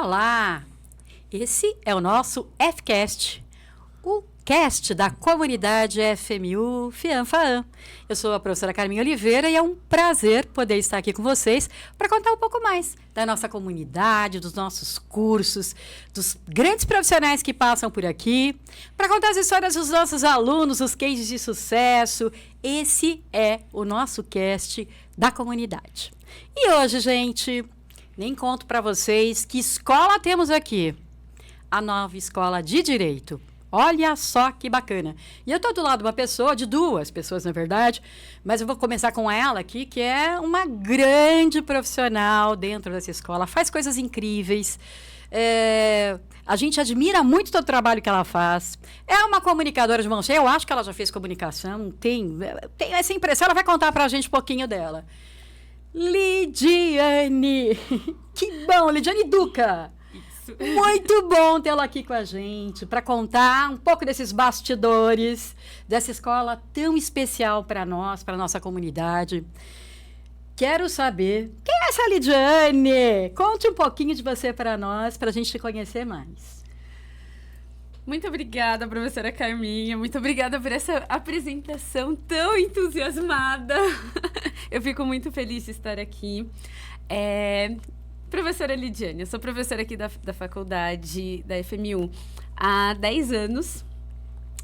Olá! Esse é o nosso FCast, o cast da comunidade FMU FIAM-FAAM. Eu sou a professora Carminha Oliveira e é um prazer poder estar aqui com vocês para contar um pouco mais da nossa comunidade, dos nossos cursos, dos grandes profissionais que passam por aqui, para contar as histórias dos nossos alunos, os cases de sucesso. Esse é o nosso cast da comunidade. E hoje, gente, nem conto para vocês que escola temos aqui. A nova escola de Direito. Olha só que bacana. E eu estou do lado de uma pessoa, de duas pessoas, na verdade, mas eu vou começar com ela aqui, que é uma grande profissional dentro dessa escola, faz coisas incríveis. A gente admira muito todo o trabalho que ela faz. É uma comunicadora de mão cheia, eu acho que ela já fez comunicação, tem essa impressão, ela vai contar para a gente um pouquinho dela. Lidiane! Que bom, Lidiane Duca! Muito bom tê-la aqui com a gente para contar um pouco desses bastidores dessa escola tão especial para nós, para a nossa comunidade. Quero saber, quem é essa Lidiane? Conte um pouquinho de você para nós, para a gente te conhecer mais. Muito obrigada, professora Carminha. Muito obrigada por essa apresentação tão entusiasmada. Eu fico muito feliz de estar aqui. Professora Lidiane, eu sou professora aqui da faculdade da FMU há 10 anos.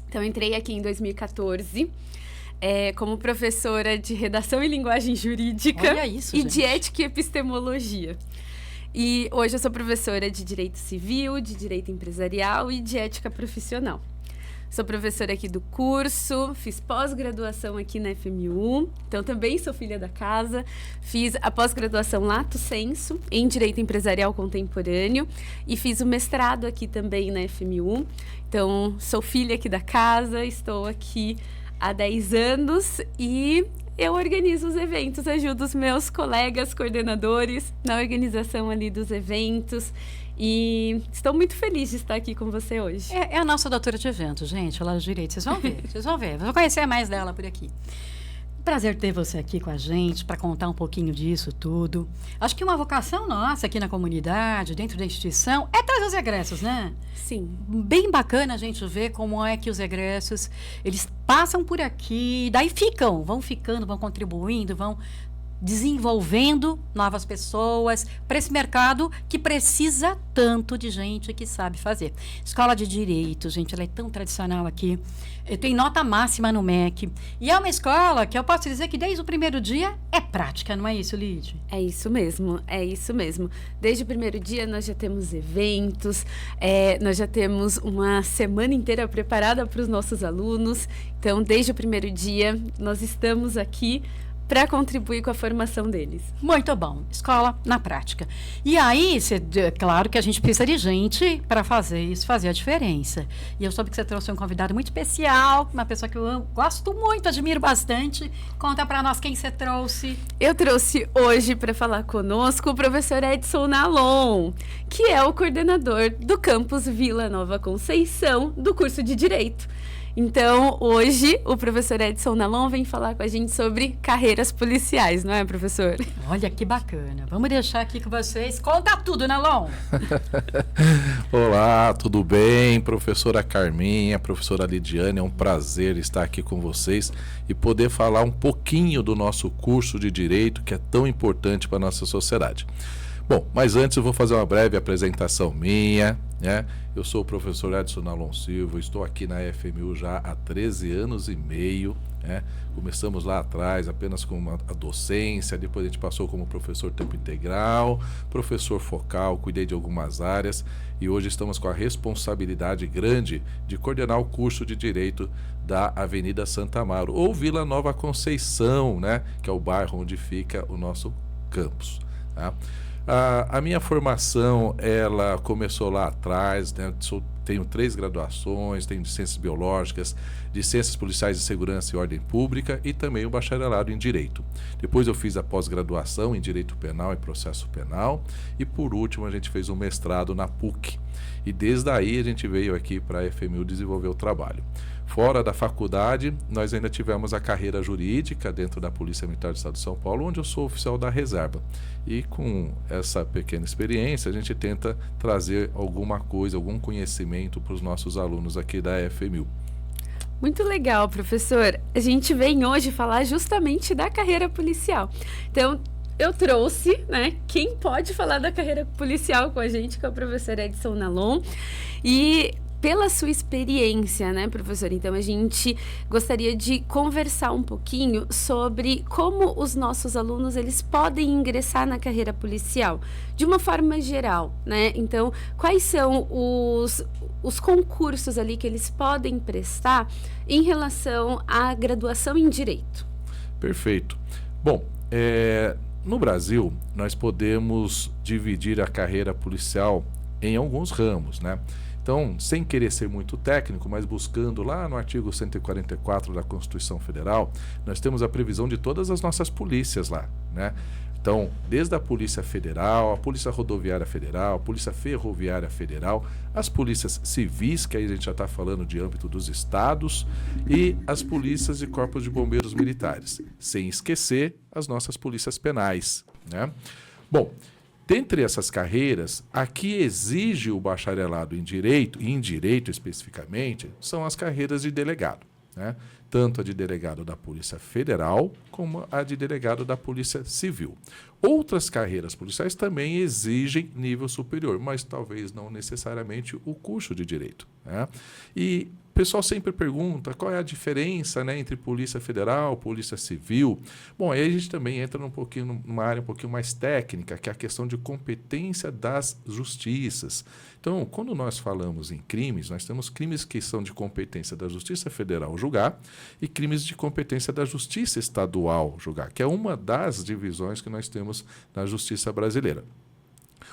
Então, entrei aqui em 2014 como professora de redação e linguagem jurídica. Olha isso, e gente. de ética e epistemologia. E hoje eu sou professora de direito civil, de direito empresarial e de ética profissional. Sou professora aqui do curso, fiz pós-graduação aqui na FMU, então também sou filha da casa. Fiz a pós-graduação Lato Sensu em Direito Empresarial Contemporâneo e fiz o mestrado aqui também na FMU. Então, sou filha aqui da casa, estou aqui há 10 anos e eu organizo os eventos, ajudo os meus colegas coordenadores na organização ali dos eventos. E estou muito feliz de estar aqui com você hoje. É a nossa doutora de eventos, gente, lá do Direito. Vocês vão ver, vocês vão ver. Vou conhecer mais dela por aqui. Prazer ter você aqui com a gente para contar um pouquinho disso tudo. Acho que uma vocação nossa aqui na comunidade, dentro da instituição, é trazer os egressos, né? Sim. Bem bacana a gente ver como é que os egressos, eles passam por aqui, daí vão ficando, vão contribuindo, vão desenvolvendo novas pessoas para esse mercado que precisa tanto de gente que sabe fazer. Escola de Direito, gente, ela é tão tradicional aqui. Tem nota máxima no MEC. E é uma escola que eu posso dizer que desde o primeiro dia é prática, não é isso, Lid? É isso mesmo, é isso mesmo. Desde o primeiro dia nós já temos eventos, nós já temos uma semana inteira preparada para os nossos alunos. Então, desde o primeiro dia, nós estamos aqui para contribuir com a formação deles. Muito bom. Escola na prática. E aí, claro que a gente precisa de gente para fazer isso, fazer a diferença. E eu soube que você trouxe um convidado muito especial, uma pessoa que eu gosto muito, admiro bastante. Conta para nós quem você trouxe. Eu trouxe hoje para falar conosco o professor Edson Nalon, que é o coordenador do campus Vila Nova Conceição do curso de Direito. Então, hoje, o professor Edson Nalon vem falar com a gente sobre carreiras policiais, não é, professor? Olha que bacana. Vamos deixar aqui com vocês. Conta tudo, Nalon. Olá, tudo bem? Professora Carminha, professora Lidiane, é um prazer estar aqui com vocês e poder falar um pouquinho do nosso curso de Direito, que é tão importante para a nossa sociedade. Bom, mas antes eu vou fazer uma breve apresentação minha, né? Eu sou o professor Edson Nalon Silva, estou aqui na FMU já há 13 anos e meio, né? Começamos lá atrás apenas com a docência, depois a gente passou como professor tempo integral, professor focal, cuidei de algumas áreas e hoje estamos com a responsabilidade grande de coordenar o curso de Direito da Avenida Santa Amaro, ou Vila Nova Conceição, né? Que é o bairro onde fica o nosso campus, tá? A minha formação, ela começou lá atrás, né? Tenho 3 graduações, tenho de Ciências Biológicas, de Ciências Policiais de Segurança e Ordem Pública e também o bacharelado em Direito. Depois eu fiz a pós-graduação em Direito Penal e Processo Penal e por último a gente fez um mestrado na PUC. E desde aí a gente veio aqui para a FMU desenvolver o trabalho. Fora da faculdade, nós ainda tivemos a carreira jurídica dentro da Polícia Militar do Estado de São Paulo, onde eu sou oficial da reserva. E com essa pequena experiência, a gente tenta trazer alguma coisa, algum conhecimento para os nossos alunos aqui da FMU. Muito legal, professor. A gente vem hoje falar justamente da carreira policial. Então, eu trouxe, né, quem pode falar da carreira policial com a gente, que é o professor Edson Nalon. E pela sua experiência, né, professor? Então, a gente gostaria de conversar um pouquinho sobre como os nossos alunos, eles podem ingressar na carreira policial, de uma forma geral, né? Então, quais são os concursos ali que eles podem prestar em relação à graduação em Direito? Perfeito. Bom, no Brasil, nós podemos dividir a carreira policial em alguns ramos, né? Então, sem querer ser muito técnico, mas buscando lá no artigo 144 da Constituição Federal, nós temos a previsão de todas as nossas polícias lá, né? Então, desde a Polícia Federal, a Polícia Rodoviária Federal, a Polícia Ferroviária Federal, as polícias civis, que aí a gente já está falando de âmbito dos estados, e as polícias e corpos de bombeiros militares, sem esquecer as nossas polícias penais, né? Bom, dentre essas carreiras, a que exige o bacharelado em Direito, e em Direito especificamente, são as carreiras de delegado, né? Tanto a de delegado da Polícia Federal, como a de delegado da Polícia Civil. Outras carreiras policiais também exigem nível superior, mas talvez não necessariamente o curso de Direito, né? E o pessoal sempre pergunta qual é a diferença, né, entre Polícia Federal e Polícia Civil. Bom, aí a gente também entra numa área um pouquinho mais técnica, que é a questão de competência das justiças. Então, quando nós falamos em crimes, nós temos crimes que são de competência da Justiça Federal julgar e crimes de competência da Justiça Estadual julgar, que é uma das divisões que nós temos na Justiça brasileira.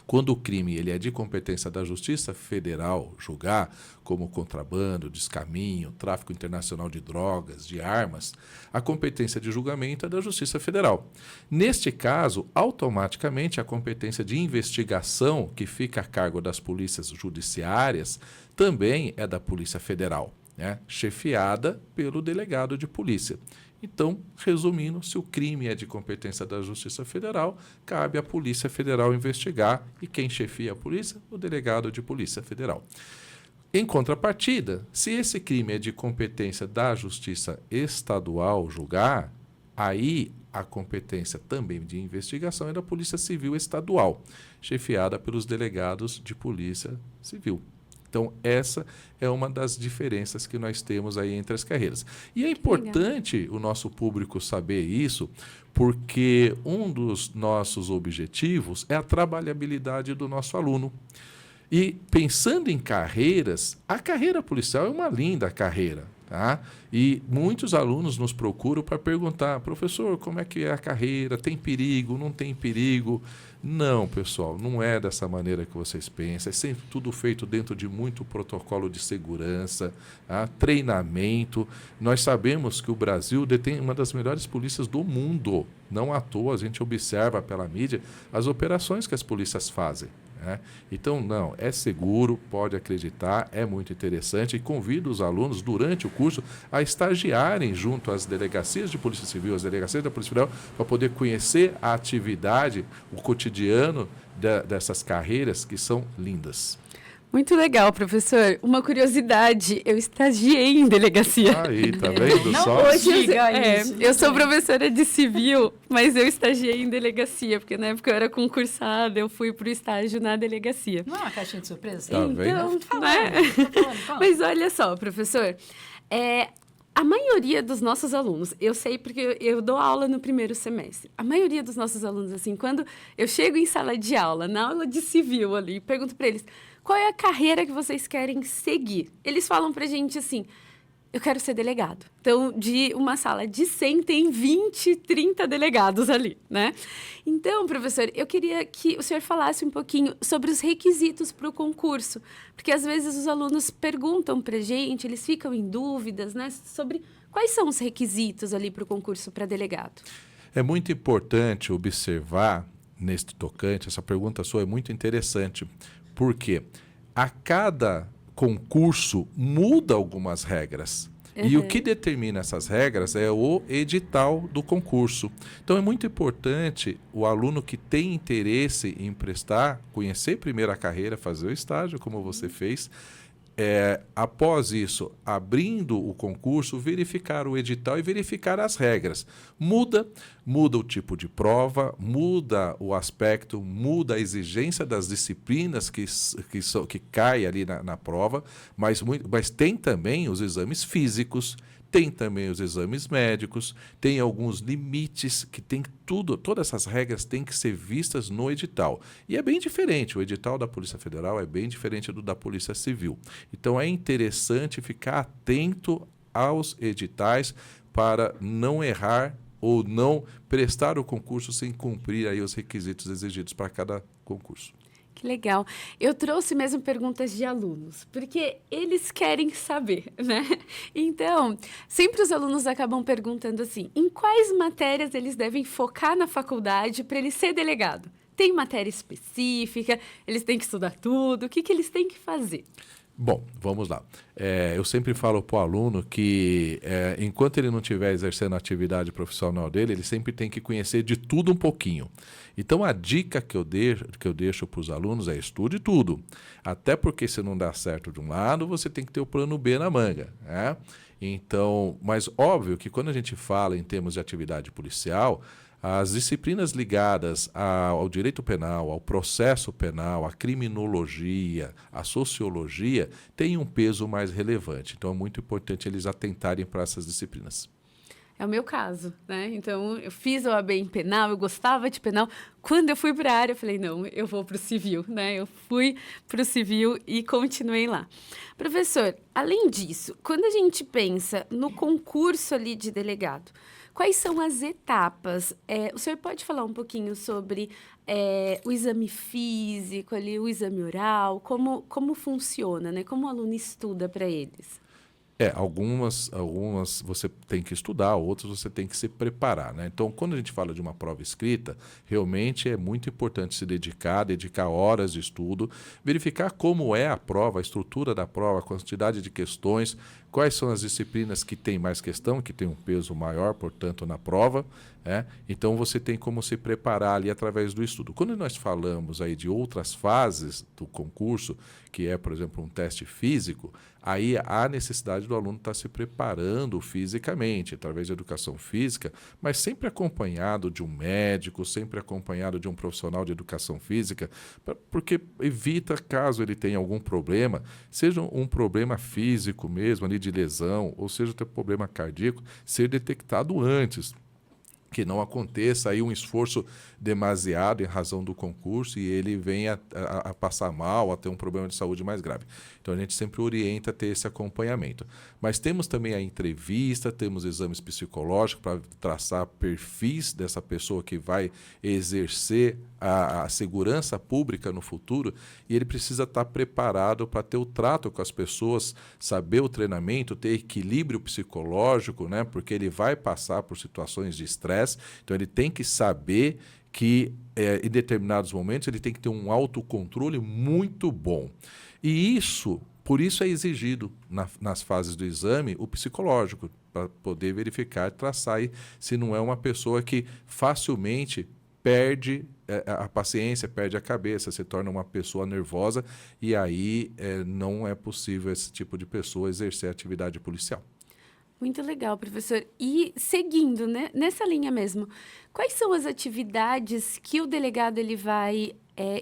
Quando o crime ele é de competência da Justiça Federal julgar, como contrabando, descaminho, tráfico internacional de drogas, de armas, a competência de julgamento é da Justiça Federal. Neste caso, automaticamente a competência de investigação, que fica a cargo das polícias judiciárias, também é da Polícia Federal, né? Chefiada pelo delegado de polícia. Então, resumindo, se o crime é de competência da Justiça Federal, cabe à Polícia Federal investigar, e quem chefia a polícia? O delegado de Polícia Federal. Em contrapartida, se esse crime é de competência da Justiça Estadual julgar, aí a competência também de investigação é da Polícia Civil Estadual, chefiada pelos delegados de Polícia Civil. Então, essa é uma das diferenças que nós temos aí entre as carreiras. E é importante o nosso público saber isso, porque um dos nossos objetivos é a trabalhabilidade do nosso aluno. E pensando em carreiras, a carreira policial é uma linda carreira, tá? E muitos alunos nos procuram para perguntar: professor, como é que é a carreira? Tem perigo? Não tem perigo? Não, pessoal, não é dessa maneira que vocês pensam. É sempre tudo feito dentro de muito protocolo de segurança, tá? Treinamento. Nós sabemos que o Brasil detém uma das melhores polícias do mundo. Não à toa, a gente observa pela mídia as operações que as polícias fazem, né? Então, não, é seguro, pode acreditar, é muito interessante, e convido os alunos, durante o curso, a estagiarem junto às delegacias de Polícia Civil, às delegacias da Polícia Federal, para poder conhecer a atividade, o cotidiano dessas carreiras que são lindas. Muito legal, professor. Uma curiosidade, eu estagiei em delegacia. Aí, tá vendo Não só? hoje Eu sou professora de civil, mas eu estagiei em delegacia, porque na época eu era concursada, eu fui para o estágio na delegacia. Não é uma caixinha de surpresa? Tá vendo? Então, Tô falando, né? tô falando. Mas olha só, professor, a maioria dos nossos alunos, eu sei porque eu dou aula no primeiro semestre, a maioria dos nossos alunos, assim, quando eu chego em sala de aula, na aula de civil ali, pergunto para eles: qual é a carreira que vocês querem seguir? Eles falam pra gente assim: eu quero ser delegado. Então, de uma sala de 100, tem 20, 30 delegados ali, né? Então, professor, eu queria que o senhor falasse um pouquinho sobre os requisitos para o concurso, porque às vezes os alunos perguntam pra gente, eles ficam em dúvidas, né, sobre quais são os requisitos ali para o concurso para delegado. É muito importante observar neste tocante, essa pergunta sua é muito interessante, porque a cada concurso muda algumas regras. E o que determina essas regras é o edital do concurso. Então é muito importante o aluno que tem interesse em prestar, conhecer primeiro a carreira, fazer o estágio, como você fez. Após isso, abrindo o concurso, verificar o edital e verificar as regras. Muda o tipo de prova, muda o aspecto, muda a exigência das disciplinas que cai ali na prova, mas tem também os exames físicos, tem também os exames médicos, tem alguns limites que tem todas essas regras têm que ser vistas no edital. E é bem diferente, o edital da Polícia Federal é bem diferente do da Polícia Civil. Então é interessante ficar atento aos editais para não errar ou não prestar o concurso sem cumprir aí os requisitos exigidos para cada concurso. Que legal. Eu trouxe mesmo perguntas de alunos, porque eles querem saber, né? Então, sempre os alunos acabam perguntando assim, em quais matérias eles devem focar na faculdade para ele ser delegado? Tem matéria específica? Eles têm que estudar tudo? O que eles têm que fazer? Bom, vamos lá. Eu sempre falo para o aluno que, enquanto ele não estiver exercendo a atividade profissional dele, ele sempre tem que conhecer de tudo um pouquinho. Então, a dica que eu deixo para os alunos é estude tudo. Até porque se não dá certo de um lado, você tem que ter o plano B na manga, né? Então, mas óbvio que quando a gente fala em termos de atividade policial, as disciplinas ligadas ao direito penal, ao processo penal, à criminologia, à sociologia, têm um peso mais relevante. Então, é muito importante eles atentarem para essas disciplinas. É o meu caso, né? Então, eu fiz OAB em penal, eu gostava de penal. Quando eu fui para a área, eu falei, não, eu vou para o civil, né? Eu fui para o civil e continuei lá. Professor, além disso, quando a gente pensa no concurso ali de delegado, quais são as etapas? O senhor pode falar um pouquinho sobre o exame físico, ali, o exame oral, como funciona, né? Como o aluno estuda para eles? Algumas você tem que estudar, outras você tem que se preparar, né? Então, quando a gente fala de uma prova escrita, realmente é muito importante se dedicar horas de estudo, verificar como é a prova, a estrutura da prova, a quantidade de questões, quais são as disciplinas que têm mais questão, que têm um peso maior, portanto, na prova, né? Então, você tem como se preparar ali através do estudo. Quando nós falamos aí de outras fases do concurso, que é, por exemplo, um teste físico, aí há necessidade do aluno estar se preparando fisicamente, através de educação física, mas sempre acompanhado de um médico, sempre acompanhado de um profissional de educação física, porque evita, caso ele tenha algum problema, seja um problema físico mesmo, ali de lesão, ou seja, ter problema cardíaco, ser detectado antes. Que não aconteça aí um esforço demasiado em razão do concurso e ele venha a passar mal, a ter um problema de saúde mais grave. Então, a gente sempre orienta a ter esse acompanhamento. Mas temos também a entrevista, temos exames psicológicos para traçar perfis dessa pessoa que vai exercer a segurança pública no futuro e ele precisa estar preparado para ter o trato com as pessoas, saber o treinamento, ter equilíbrio psicológico, né? Porque ele vai passar por situações de estresse, então ele tem que saber que em determinados momentos ele tem que ter um autocontrole muito bom. E por isso é exigido nas fases do exame o psicológico, para poder verificar e traçar aí se não é uma pessoa que facilmente perde a paciência, perde a cabeça, se torna uma pessoa nervosa e aí não é possível esse tipo de pessoa exercer a atividade policial. Muito legal, professor. E seguindo, né, nessa linha mesmo, quais são as atividades que o delegado ele vai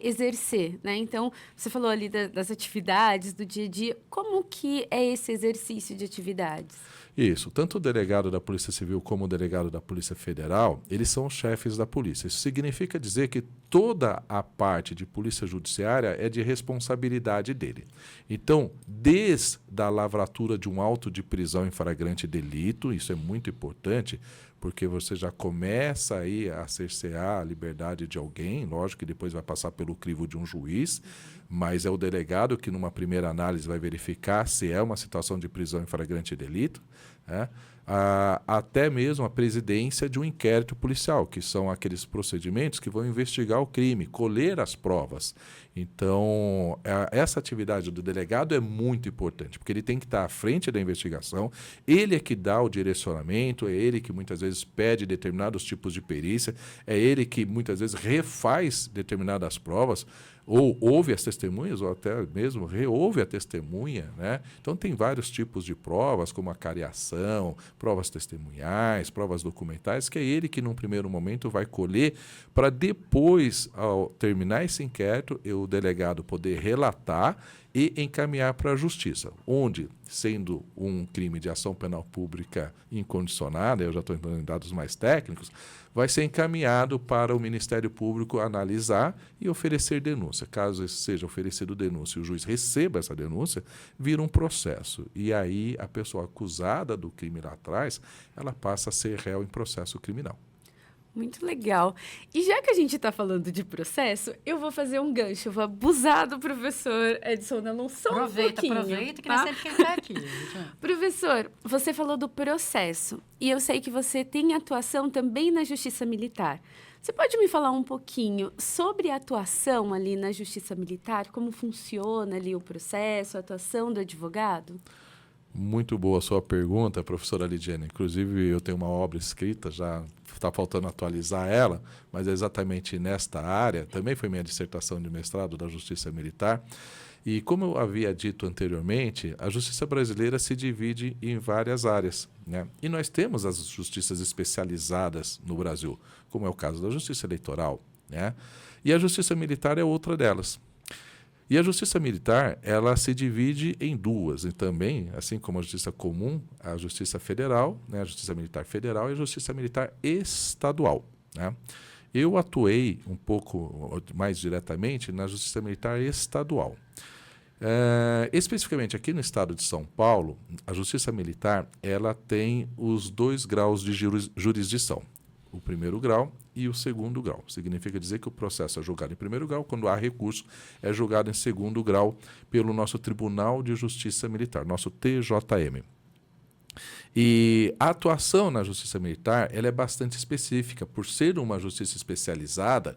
exercer, né? Então, você falou ali das atividades do dia a dia. Como que é esse exercício de atividades? Isso. Tanto o delegado da Polícia Civil como o delegado da Polícia Federal, eles são os chefes da polícia. Isso significa dizer que toda a parte de polícia judiciária é de responsabilidade dele. Então, desde a lavratura de um auto de prisão em flagrante delito, isso é muito importante, porque você já começa aí a cercear a liberdade de alguém, lógico que depois vai passar pelo crivo de um juiz, mas é o delegado que, numa primeira análise, vai verificar se é uma situação de prisão em flagrante delito, né? Até mesmo a presidência de um inquérito policial, que são aqueles procedimentos que vão investigar o crime, colher as provas. Então, essa atividade do delegado é muito importante, porque ele tem que estar à frente da investigação, ele é que dá o direcionamento, é ele que muitas vezes pede determinados tipos de perícia, é ele que muitas vezes refaz determinadas provas, ou ouve as testemunhas, ou até mesmo reouve a testemunha, né? Então, tem vários tipos de provas, como a cariação, provas testemunhais, provas documentais, que é ele que, num primeiro momento, vai colher para depois, ao terminar esse inquérito, o delegado poder relatar e encaminhar para a justiça, onde, sendo um crime de ação penal pública incondicionada, eu já estou entrando em dados mais técnicos, vai ser encaminhado para o Ministério Público analisar e oferecer denúncia. Caso seja oferecido denúncia e o juiz receba essa denúncia, vira um processo. E aí a pessoa acusada do crime lá atrás, ela passa a ser réu em processo criminal. Muito legal. E já que a gente está falando de processo, eu vou fazer um gancho, eu vou abusar do professor Edson Nelon só um pouquinho. Aproveita que tá? não é sempre quem está aqui. Professor, você falou do processo e eu sei que você tem atuação também na Justiça Militar. Você pode me falar um pouquinho sobre a atuação ali na Justiça Militar, como funciona ali o processo, a atuação do advogado? Muito boa a sua pergunta, professora Lidiane. Inclusive, eu tenho uma obra escrita, já está faltando atualizar ela, mas é exatamente nesta área. Também foi minha dissertação de mestrado da Justiça Militar. E como eu havia dito anteriormente, a justiça brasileira se divide em várias áreas, né? E nós temos as justiças especializadas no Brasil, como é o caso da Justiça Eleitoral, né? E a Justiça Militar é outra delas. E a Justiça Militar, ela se divide em duas, e também, assim como a Justiça Comum, a Justiça Federal, né, a Justiça Militar Federal e a Justiça Militar Estadual, né? Eu atuei um pouco mais diretamente na Justiça Militar Estadual. Especificamente aqui no estado de São Paulo, a Justiça Militar, ela tem os 2 graus de jurisdição. O primeiro grau e o segundo grau. Significa dizer que o processo é julgado em primeiro grau, quando há recurso, é julgado em segundo grau pelo nosso Tribunal de Justiça Militar, nosso TJM. E a atuação na Justiça Militar, ela é bastante específica. Por ser uma justiça especializada,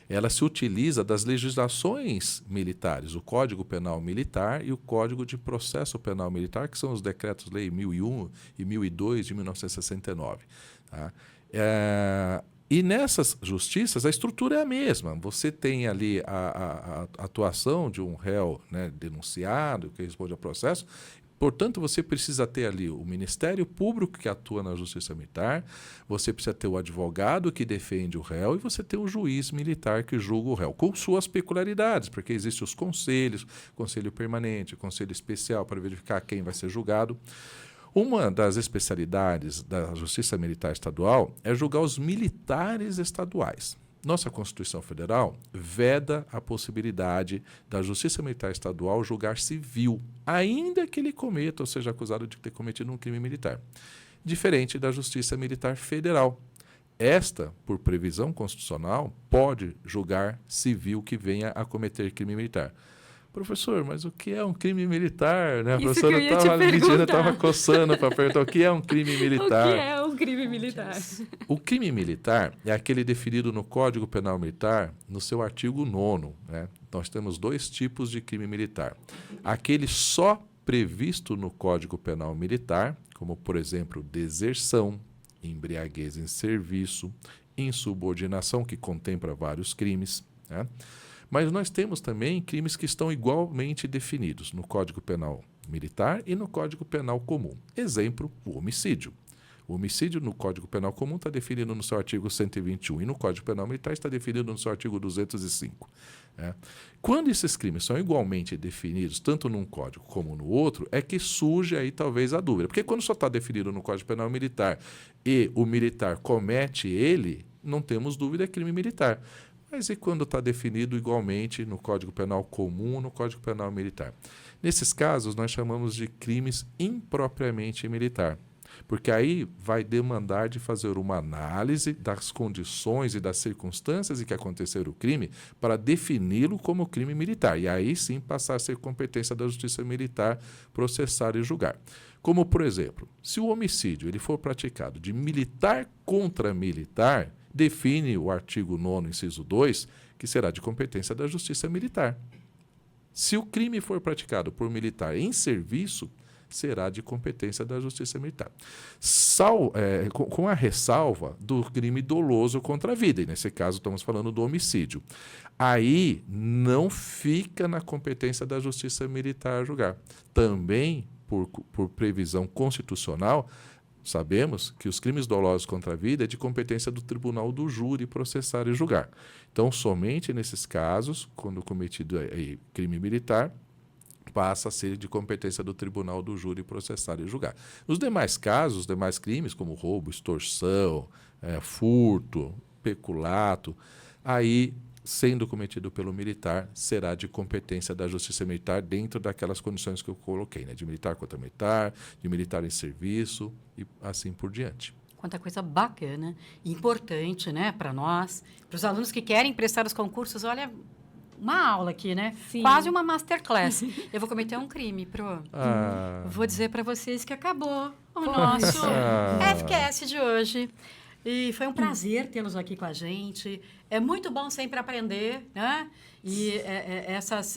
ela se utiliza das legislações militares, o Código Penal Militar e o Código de Processo Penal Militar, que são os decretos-lei 1001 e 1002 de 1969. Tá? E nessas justiças a estrutura é a mesma. Você tem ali a atuação de um réu, né, denunciado, que responde ao processo. Portanto, você precisa ter ali o Ministério Público que atua na Justiça Militar, você precisa ter o advogado que defende o réu e você tem o juiz militar que julga o réu, com suas peculiaridades, porque existem os conselhos, conselho permanente, conselho especial para verificar quem vai ser julgado. Uma das especialidades da Justiça Militar Estadual é julgar os militares estaduais. Nossa Constituição Federal veda a possibilidade da Justiça Militar Estadual julgar civil, ainda que ele cometa ou seja acusado de ter cometido um crime militar. Diferente da Justiça Militar Federal. Esta, por previsão constitucional, pode julgar civil que venha a cometer crime militar. Professor, mas o que é um crime militar? Né? A professora estava coçando para perguntar o que é um crime militar. O que é um crime militar? O crime militar é aquele definido no Código Penal Militar, no seu artigo 9º. Né? Nós temos 2 tipos de crime militar. Aquele só previsto no Código Penal Militar, como, por exemplo, deserção, embriaguez em serviço, insubordinação, que contempla vários crimes, né? Mas nós temos também crimes que estão igualmente definidos no Código Penal Militar e no Código Penal Comum. Exemplo, o homicídio. O homicídio no Código Penal Comum está definido no seu artigo 121 e no Código Penal Militar está definido no seu artigo 205. Né? Quando esses crimes são igualmente definidos, tanto num código como no outro, é que surge aí talvez a dúvida. Porque quando só está definido no Código Penal Militar e o militar comete ele, não temos dúvida, é crime militar. Mas e quando está definido igualmente no Código Penal Comum ou no Código Penal Militar? Nesses casos, nós chamamos de crimes impropriamente militar. Porque aí vai demandar de fazer uma análise das condições e das circunstâncias em que aconteceu o crime para defini-lo como crime militar. E aí sim passar a ser competência da Justiça Militar processar e julgar. Como, por exemplo, se o homicídio ele for praticado de militar contra militar, define o artigo 9º, inciso 2, que será de competência da Justiça Militar. Se o crime for praticado por militar em serviço, será de competência da Justiça Militar. Com a ressalva do crime doloso contra a vida, e nesse caso estamos falando do homicídio. Aí não fica na competência da Justiça Militar julgar. Também, por previsão constitucional, sabemos que os crimes dolosos contra a vida é de competência do tribunal do júri processar e julgar. Então, somente nesses casos, quando cometido crime militar, passa a ser de competência do tribunal do júri processar e julgar. Nos demais casos, os demais crimes, como roubo, extorsão, furto, peculato, aí, sendo cometido pelo militar, será de competência da Justiça Militar dentro daquelas condições que eu coloquei, né? De militar contra militar, de militar em serviço e assim por diante. Quanta coisa bacana e importante, né, para nós, para os alunos que querem prestar os concursos. Olha, uma aula aqui, né? Sim. Quase uma masterclass. Eu vou cometer um crime, Pro. Vou dizer para vocês que acabou o nosso FQS de hoje. E foi um prazer tê-los aqui com a gente. É muito bom sempre aprender, né? E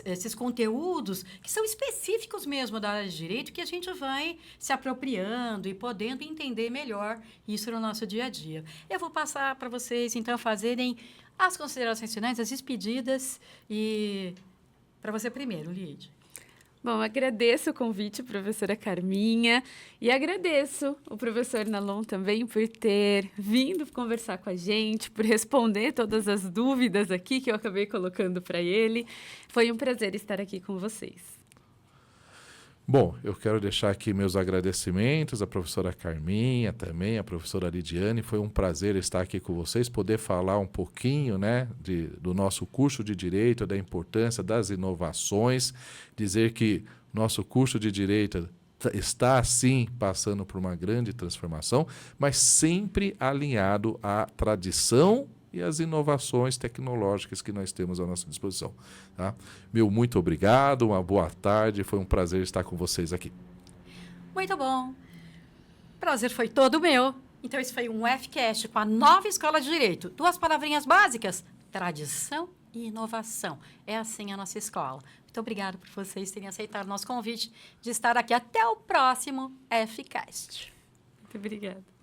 esses conteúdos que são específicos mesmo da área de direito, que a gente vai se apropriando e podendo entender melhor isso no nosso dia a dia. Eu vou passar para vocês, então, fazerem as considerações finais, as despedidas. E para você primeiro, Lide. Bom, agradeço o convite, professora Carminha, e agradeço o professor Nalon também por ter vindo conversar com a gente, por responder todas as dúvidas aqui que eu acabei colocando para ele. Foi um prazer estar aqui com vocês. Bom, eu quero deixar aqui meus agradecimentos à professora Carminha, também à professora Lidiane. Foi um prazer estar aqui com vocês, poder falar um pouquinho, né, do nosso curso de Direito, da importância das inovações, dizer que nosso curso de Direito está, sim, passando por uma grande transformação, mas sempre alinhado à tradição e as inovações tecnológicas que nós temos à nossa disposição. Tá? Meu muito obrigado, uma boa tarde, foi um prazer estar com vocês aqui. Muito bom. Prazer foi todo meu. Então, esse foi um FCast com a nova Escola de Direito. 2 palavrinhas básicas: tradição e inovação. É assim a nossa escola. Muito obrigada por vocês terem aceitado o nosso convite de estar aqui. Até o próximo FCast. Muito obrigada.